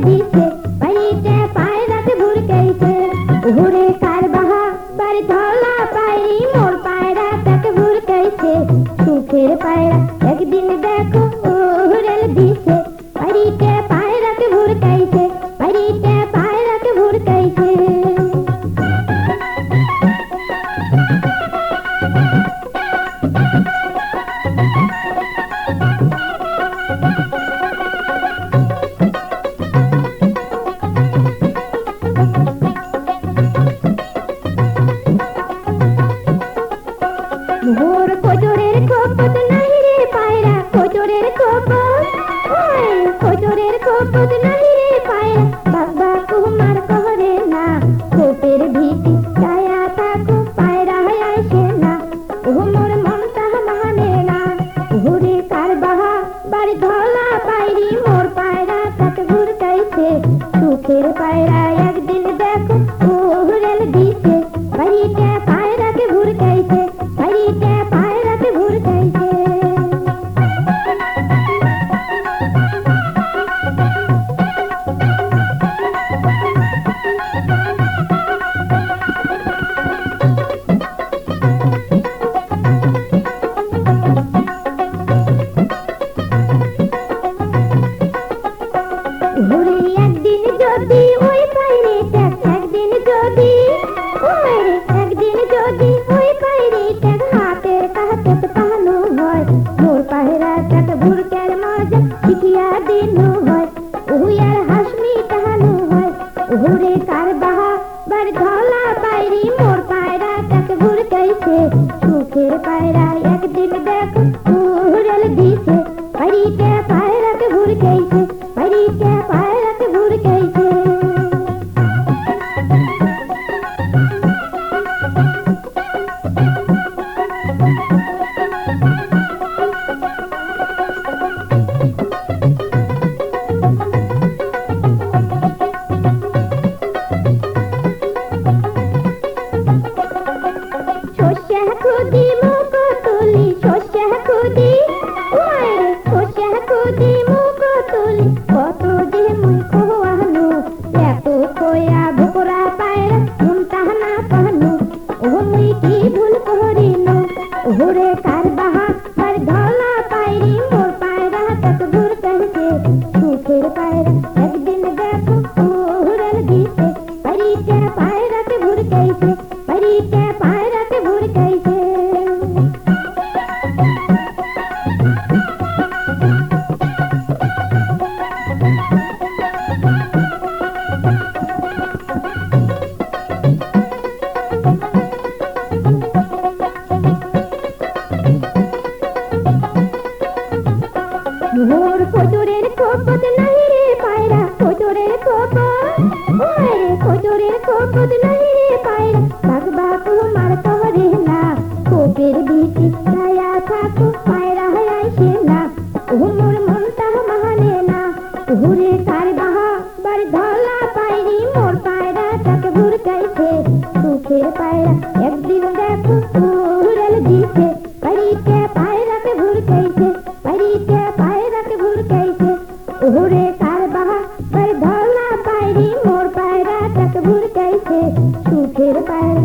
দিছে বাড়িতে পায়রাকে ভুরকাইছে ওরে কার বাহা বাড়ি ধলা পায়রি মোর পায়রাটাকে ভুরকাইছে সুখের পায়রা একদিন দেখো উড়েল দিছে বাড়িতে পায়রাকে ভুরকাইছে বাড়িতে পায়রাকে ভুরকাইছে মোর কোজরের কোপত নাই রে পায়রা কোজরের কোপত ওই কোজরের কোপত নাই রে পায়রা বাবা কুমার করে না কোপের ভীতি ছায়া থাকো পায়রা আসে না ও মোর মনটা মানে না ওরে কার বাহা বাড়ি ধলা পায়রি মোর পায়রা তাকে ভুরকাইছে সুখের পায়রা একদিন দেখো উড়েল দিছে বাড়িতে পায়রাকে ভুরকাইছে বাড়িতে পায়রাকে ভুরকাইছে ওরে একদিন যদি ওই পায়রিটা একদিন যদি ওই পায়রিটা হাতের কাছে পাহানো হয় মোর পায়রাটাকে ভুরকার মজা শিখিয়া দিনু হয় ওই আর হাসমি টাহানো হয় ওরে কার বাহা বাড়ি ধলা পায়রি মোর পায়রাটাকে ভুরকাইছে সুখের পায়রা একদিন দেখো উড়েল দিছে বাড়িতে পায়রাকে ভুরকাইছে বাড়িতে পায়রাকে ভুরকাইছে শস্যা খুদি মুখ তুলি শস্যা খুদি ওই শস্যা খুদি মুখ তুলি কত যে মুই খোয়ানো এত খোয়া ভোকরা পায়রা মনটা না পাহানো ও মুই কি ভুল করিনো ওরে কার বাহা বাড়ি ধলা পায়রি মোর পায়রা তাকে ভুরকাইছে সুখের পায়রা একদিন দেখো উড়েল দিছে বাড়িতে পায়রাকে ভুরকাইছে বাড়িতে পায়রাকে ভুরকাইছে মোর কোজরের কোপত নাই রে পায়রা কোজরের কোপত ওই কোজরের কোপত নাই রে পায়রা বাগবা কুমার করে না কোপের ভীতি ছায়া থাকো পায়রা আসে না ও মোর মনটা মানে না ওরে কার বাহা বাড়ি ধলা পায়রি মোর পায়রা তাকে ভুরকাইছে সুখের পায়রা একদিন দেখো উড়েল দিছে বাড়িতে পায়রাকে ভুরকাইছে বাড়িতে পায়রাকে ভুরকাইছে ওরে কার বাহা বাড়ি ধলা পায়রি মোর পায়রা তাকে ভুরকাইছে সুখের পায়রা